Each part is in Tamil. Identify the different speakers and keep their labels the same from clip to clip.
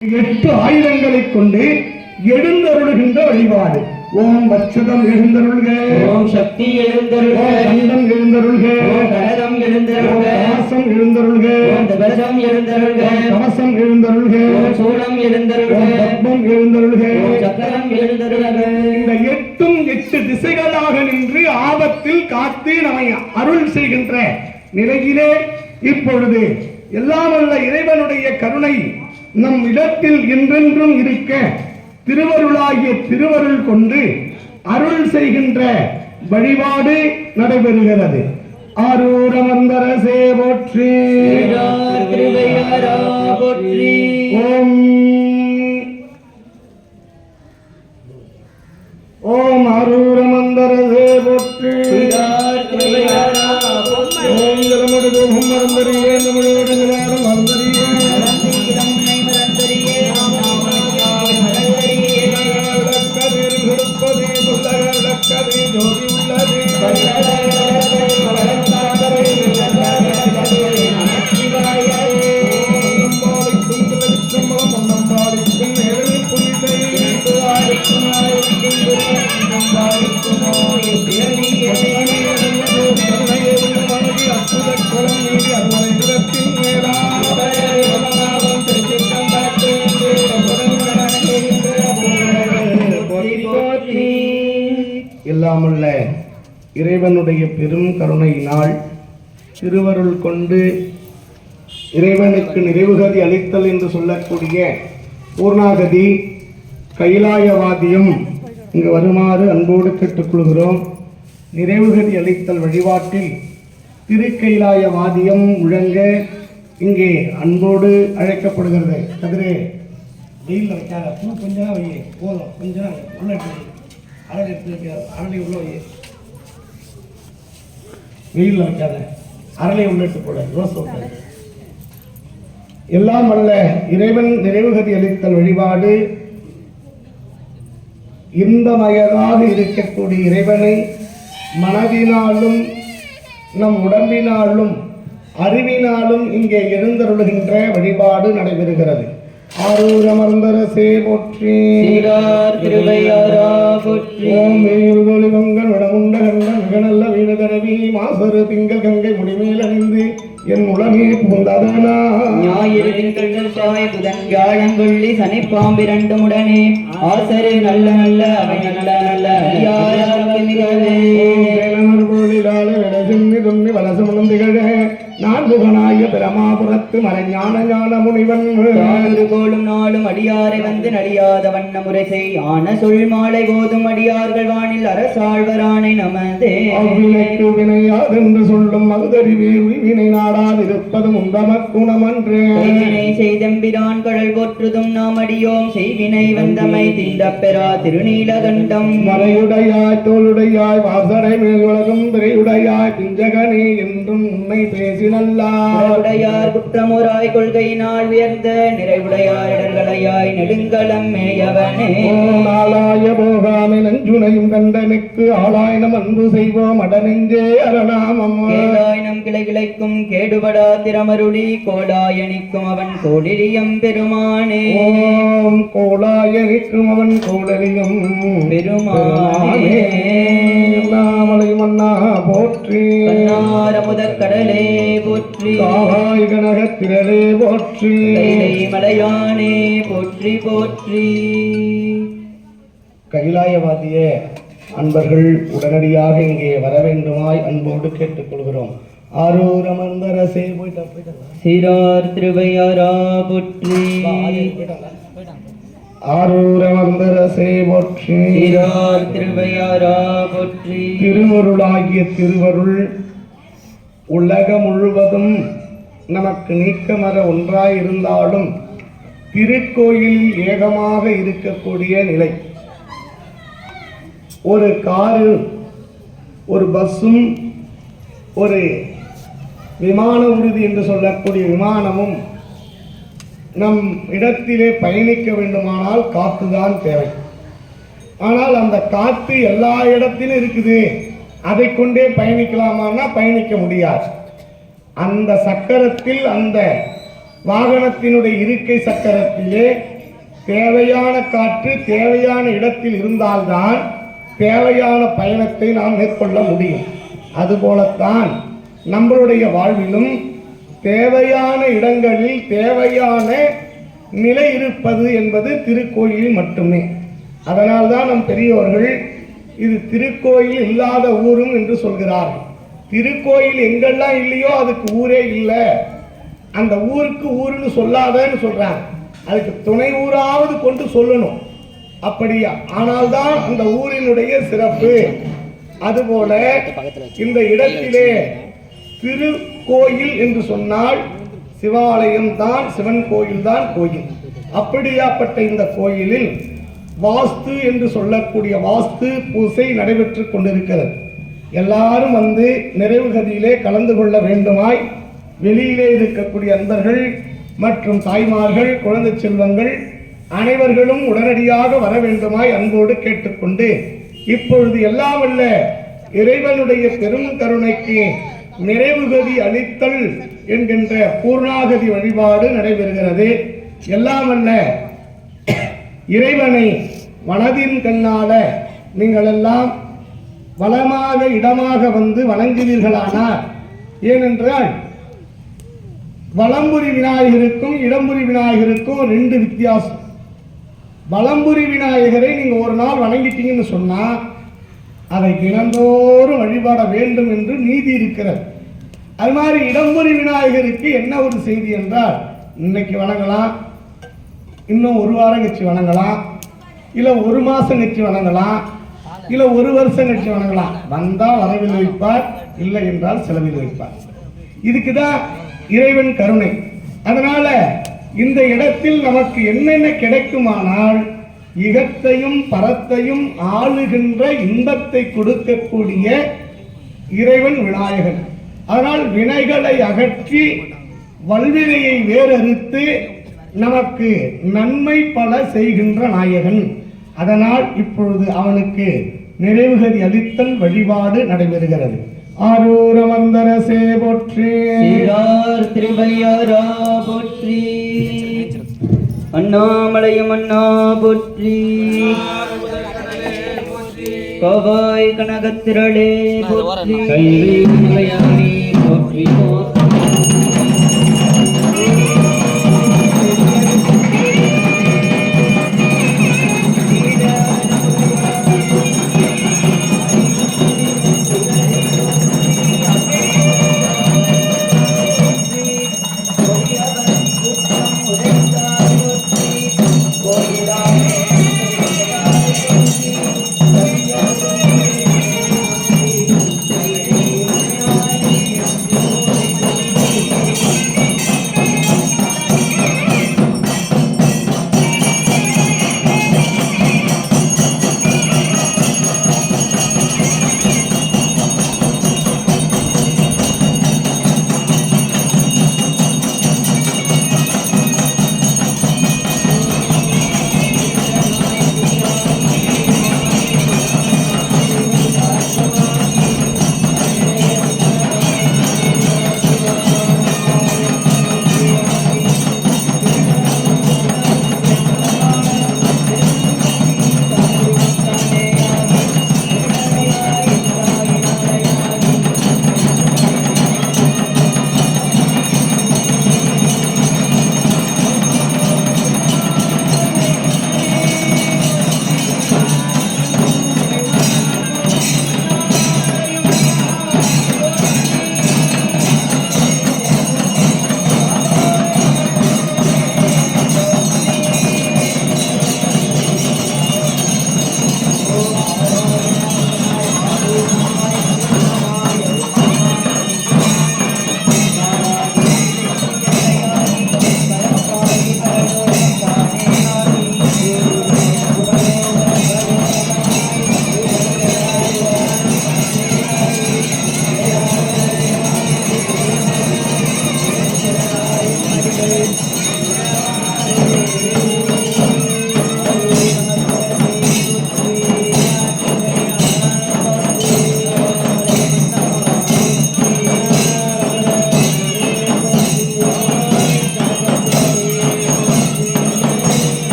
Speaker 1: 8 ஆயுதங்களை கொண்டு எழுந்தருளுகின்ற வழிபாடு. ஓம் வச்சதம் எழுந்தருள்க,
Speaker 2: ஓம் சக்தி எழுந்தருள்க,
Speaker 1: கண்டம் எழுந்தருள்க,
Speaker 2: ஓம் கனகம் எழுந்தருள்க,
Speaker 1: கவசம் எழுந்தருள்க,
Speaker 2: ஓம் தவசம் எழுந்தருள்க,
Speaker 1: கவசம் எழுந்தருள்க,
Speaker 2: ஓம் சூலம் எழுந்தருள்க,
Speaker 1: பத்மம் எழுந்தருள்க,
Speaker 2: ஓம் சக்கரம் எழுந்தருள்க.
Speaker 1: இந்த 8 திசைகளாக நின்று ஆபத்தில் காத்து நம்மை அருள் செய்கின்ற நிலையிலே இப்பொழுது எல்லாம் வல்ல இறைவனுடைய கருணை நம் இடத்தில் என்றென்றும் இருக்க திருவருளாகிய திருவருள் கொண்டு அருள் செய்கின்ற வழிபாடு நடைபெறுகிறது. ஆரூரமந்தரசே போற்றி,
Speaker 2: திருவையாரா போற்றி.
Speaker 1: ஓம் ஓம் ஆரூரமந்தரசே போற்றி,
Speaker 2: திருவையாரா போற்றி.
Speaker 1: ஓம் ஜலமுடு மரந்தரியே நம்மளோடு நிலாரம் மரந்தரியே ஜோதி உள்ளது எல்லாமுள்ள இறைவனுடைய பெரும் கருணையினால் திருவருள் கொண்டு இறைவனுக்கு நிறைவுகதி அளித்தல் என்று சொல்லக்கூடிய பூர்ணாகதி கைலாயவாதியம் இங்கு வருமாறு அன்போடு கேட்டுக்கொள்கிறோம். நிறைவுகதி அளித்தல் வழிபாட்டில் திருக்கைலாயவாதியம் முழங்க இங்கே அன்போடு அழைக்கப்படுகிறது. கதிரே வெயிலில் வைக்காத, பூ கொஞ்சம் வை, போதும் கொஞ்சம் உள்ள அரளி எடுத்து வைக்காத, அரளி உள்ள வை, வெயிலில் வைக்காத, அரளை உள்ளிட்டு போட யோசனை. எல்லாம் அல்ல இறைவன் நிறைவுகதி அளித்தல் வழிபாடு இன்பமயதாக இருக்கக்கூடிய இறைவனை மனதினாலும் நம் உடம்பினாலும் அறிவினாலும் இங்கே எழுந்தருளுகின்ற வழிபாடு நடைபெறுகிறது. ஆரூரமர்ந்தரசே போற்றி,
Speaker 2: திருவையாரா போற்றி.
Speaker 1: ஓம் வேறுதொழி மங்கள் வடமுண்ட கண்ட மிக நல்ல வீடுதரவி மாசரு திங்கள் கங்கை முடிமேல் அணிந்து என் உலகே புகுந்ததனா
Speaker 2: ஞாயிறு திங்கள் செவ்வாய் புதன் வியாழன் வெள்ளி சனி பாம்பிரண்டும் உடனே ஆசரு நல்ல நல்ல அவை நல்ல நல்ல
Speaker 1: துண்ணி வலசமனம் திகழ நான்குகனாய பிரமாபுரத்து மறைஞான ஞான முனிவன்
Speaker 2: கோளும் நாளும் அடியாரை வந்து நடியாத வண்ண முறை செய் ஆன சொல் மாலை போதும் அடியார்கள் வானில் அரசாழ்வரானை நமதே.
Speaker 1: அவ்வினைக்கு வினையாதென்று சொல்லும் மகுதறிவே வினை நாடாதிருப்பதும் உண்டமக்குணமன்றே.
Speaker 2: செய்வினை செய்தம்பிரான் கடல் போற்றுதும் நாம் அடியோம் செய்வினை வந்தமை திண்டப் பெறா திருநீலகண்டம்.
Speaker 1: மறையுடையாய் தோளுடையாய் வாசடை மேலுலகும் திரையுடையாய் பிஞ்சகனே என்றும் உன்னை பேசி
Speaker 2: உடையார் குற்றமுறாய் கொள்கையினால் உயர்ந்த நிறைவுடையார் இடர்களையாய் நெடுங்கலம் மேயவனே.
Speaker 1: நாளாய போகாமை நஞ்சுனையும் கண்டனுக்கு ஆளாயினம் அன்பு செய்வோம் அடனெஞ்சே அரணாமம்.
Speaker 2: கேளாயினம் கிளை கிளைக்கும் கேடுபடா திறமருளி கோடாயணிக்கும் அவன் கோடிரியம் பெருமானே.
Speaker 1: ஓம் கோடாயணிக்கும் அவன் கோடரியம்
Speaker 2: பெருமானே.
Speaker 1: நாமலை மன்னா போற்றி,
Speaker 2: முதற் கடலே போற்றி,
Speaker 1: காவாய் கனகத்திரளே போற்றி,
Speaker 2: மலையானே போற்றி போற்றி.
Speaker 1: கைலாயவாதிய அன்பர்கள் உடனடியாக இங்கே வர வேண்டுமாய் அன்போடு கேட்டுக்கொள்கிறோம். ஆரூரமர்ந்தரசே போயிட்டு
Speaker 2: சீரார் திருவையாரா போற்றி,
Speaker 1: ஆரூரமர்ந்தரசே போற்றி,
Speaker 2: சீரார் திருவையாரா போற்றி.
Speaker 1: திருவருளாகிய திருவருள் உலகம் முழுவதும் நமக்கு நீக்கமர ஒன்றாயிருந்தாலும் திருக்கோயிலில் ஏகமாக இருக்கக்கூடிய நிலை. ஒரு காரு, ஒரு பஸ்ஸும், ஒரு விமான ஊர்தி என்று சொல்லக்கூடிய விமானமும் நம் இடத்திலே பயணிக்க வேண்டுமானால் காற்றுதான் தேவை. ஆனால் அந்த காற்று எல்லா இடத்திலும் இருக்குது, அதை கொண்டே பயணிக்கலாமான்னா பயணிக்க முடியாது. அந்த சக்கரத்தில், அந்த வாகனத்தினுடைய இருக்கை சக்கரத்திலே தேவையான காற்று தேவையான இடத்தில் இருந்தால்தான் தேவையான பயணத்தை நாம் மேற்கொள்ள முடியும். அதுபோலத்தான் நம்மளுடைய வாழ்விலும் தேவையான இடங்களில் தேவையான நிலை இருப்பது என்பது திருக்கோயிலில் மட்டுமே. அதனால்தான் நம் பெரியோர்கள் இது திருக்கோயில் இல்லாத ஊரும் என்று சொல்கிறார்கள். திருக்கோயில் எங்கெல்லாம் இல்லையோ அதுக்கு ஊரே இல்லை, அந்த ஊருக்கு ஊருன்னு சொல்லாதன்னு சொல்றாங்க. அதுக்கு துணை ஊராவது கொண்டு சொல்லணும். அப்படியா ஆனால்தான் அந்த ஊரினுடைய சிறப்பு. அதுபோல இந்த இடத்திலே திருக்கோயில் என்று சொன்னால் சிவாலயம் தான், சிவன் கோயில் தான் கோயில். அப்படியாப்பட்ட இந்த கோயிலில் வாஸ்து என்று சொல்லக்கூடிய வாஸ்து பூசை நடைபெற்று கொண்டிருக்கிறது. எல்லாரும் வந்து நிறைவு கதியிலே கலந்து கொள்ள வேண்டுமாய் வெளியிலே இருக்கக்கூடிய அன்பர்கள் மற்றும் தாய்மார்கள், குழந்தை செல்வங்கள் அனைவர்களும் உடனடியாக வர வேண்டுமாய் அன்போடு கேட்டுக்கொண்டு, இப்பொழுது எல்லாம் அல்ல இறைவனுடைய பெரும் கருணைக்கு நிறைவு கதி அளித்தல் என்கின்ற பூர்ணாகதி வழிபாடு நடைபெறுகிறது. எல்லாம் அல்ல இறைவனை மனதின் கண்ணால நீங்கள் எல்லாம் வளமாக இடமாக வந்து வணங்குவீர்களானார். ஏனென்றால் வலம்புரி விநாயகருக்கும் இடம்புரி விநாயகருக்கும் ரெண்டு வித்தியாசம். வலம்புரி விநாயகரை நீங்க ஒரு நாள் வணங்கிட்டீங்கன்னு சொன்னா அதை தினந்தோறும் வழிபாட வேண்டும் என்று நீதி இருக்கிறது. அது மாதிரி இடம்புரி விநாயகருக்கு என்ன ஒரு செய்தி என்றால், இன்னைக்கு வணங்கலாம், இன்னும் ஒரு வாரம் கழிச்சு வணங்கலாம், இல்லை ஒரு மாசம் கழிச்சு வணங்கலாம், இல்லை ஒரு வருஷம் கழிச்சு வணங்கலாம். வந்தா வரவில் வைப்பார், இல்லை என்றால் செலவில் வைப்பார். இதுக்குதான் இறைவன் கருணை. அதனால இந்த இடத்தில் நமக்கு என்னென்ன கிடைக்குமானால் இகத்தையும் பரத்தையும் ஆளுகின்ற இன்பத்தை கொடுக்கக்கூடிய இறைவன் விநாயகன். அதனால் வினைகளை அகற்றி வல்வினையை வேறறுத்து நமக்கு நன்மை பல செய்கின்ற நாயகன். அதனால் இப்பொழுது அவனுக்கு நிறைவுகதி அளித்தல் வழிபாடு நடைபெறுகிறது. ஆரூர மந்தரசே போற்றி,
Speaker 2: சீரார் திருவையாரா போற்றி, அண்ணாமலையும் அண்ணா போற்றி, கோவாய் கனகத்திரளே போற்றி, கல்வி நிலையானி போற்றி போற்றி.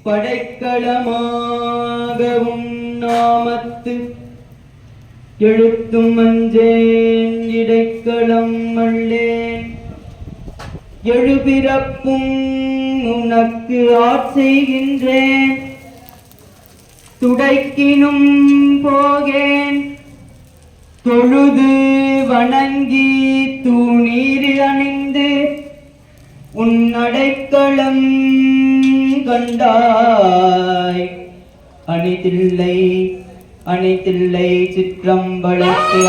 Speaker 2: படைக்கலமாகவும் நாமத்து எழுத்தும் மஞ்சேன் இடைக்களம் அல்லேன் எழுபிறப்பும் உனக்கு ஆட்செய்கின்றேன் துடைக்கினும் போகேன் தொழுது வணங்கி தூணீர் அணிந்து உன் அடைக்கலம் கண்டாய் அணிதில்லை அணிதில்லை சிற்றம்பலத்து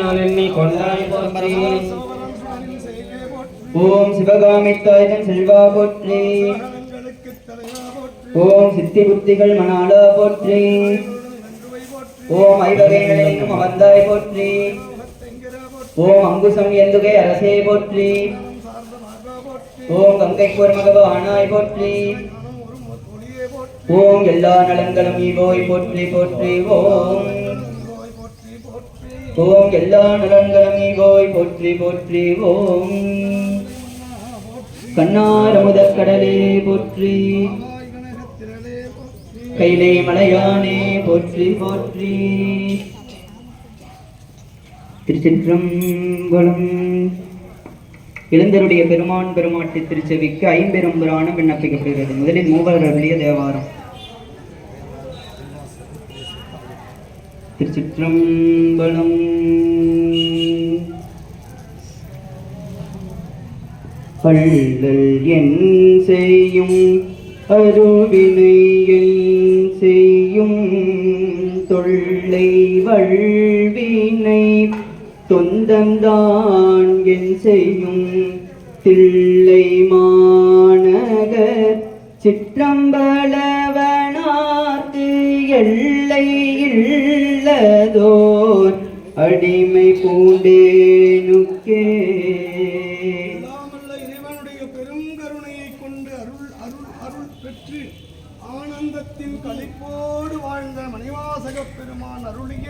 Speaker 2: நாள் எண்ணி கொண்டாய் போற்றி.
Speaker 1: சோபரம் சுவாமியின் செய்கை போற்றி.
Speaker 2: ஓம் சிவகாமி தாய்தன் செல்வா போற்றி.
Speaker 1: சகலங்களுக்கு தலைவா போற்றி.
Speaker 2: ஓம் சித்தி புத்திகள் மணாளா போற்றி.
Speaker 1: நன்றுவை போற்றி.
Speaker 2: ஓம் ஐவகைகளிலும் அமர்ந்தாய் போற்றி.
Speaker 1: தெங்கிரா போற்றி.
Speaker 2: ஓம் அங்குசம் எந்துகை அரசே போற்றி.
Speaker 1: சார்ந்த மார்பா போற்றி.
Speaker 2: ஓம் கங்கை கூர்மகவானாய் போற்றி.
Speaker 1: ஞானம் ஒரு ஒளியே போற்றி.
Speaker 2: ஓம் எல்லா நலங்களும் ஈவோய் போற்றி போற்றி. ஓம்
Speaker 1: ஓய் போற்றி போற்றி.
Speaker 2: ஓம் எல்லா நலங்களும் ஈவோய் போற்றி போற்றி. ஓம் கண்ணார முதற்கடலே போற்றி.
Speaker 1: ஆய் கனகத்திரளே போற்றி.
Speaker 2: கைலை மலையானே போற்றி போற்றி. திருச்சிற்றம்பலம். இளந்தருடைய பெருமான் பெருமாட்டி திருச்செவிக்கு ஐம்பெரும் புராணம் விண்ணப்பிக்கப்படுகிறது. முதலில் மூவர் அருளிய தேவாரம். திருச்சிற்றம்பலம். பள்ளல் என் செய்யும் அருவினை என் செய்யும் தொல்லை வல்வினை தொந்தந்தான் என் செய்யும் தில்லை மாநகர் சிற்றம்பலவனார்க்கு எல்லை இல்லதோர் அடிமை பூண்டேனுக்கே.
Speaker 1: எல்லாமல்ல இறைவனுடைய பெரும் கருணையை கொண்டு அருள் அருள் அருள் பெற்று ஆனந்தத்தின் களிப்போடு வாழ்ந்த மணிவாசகப் பெருமான் அருளிய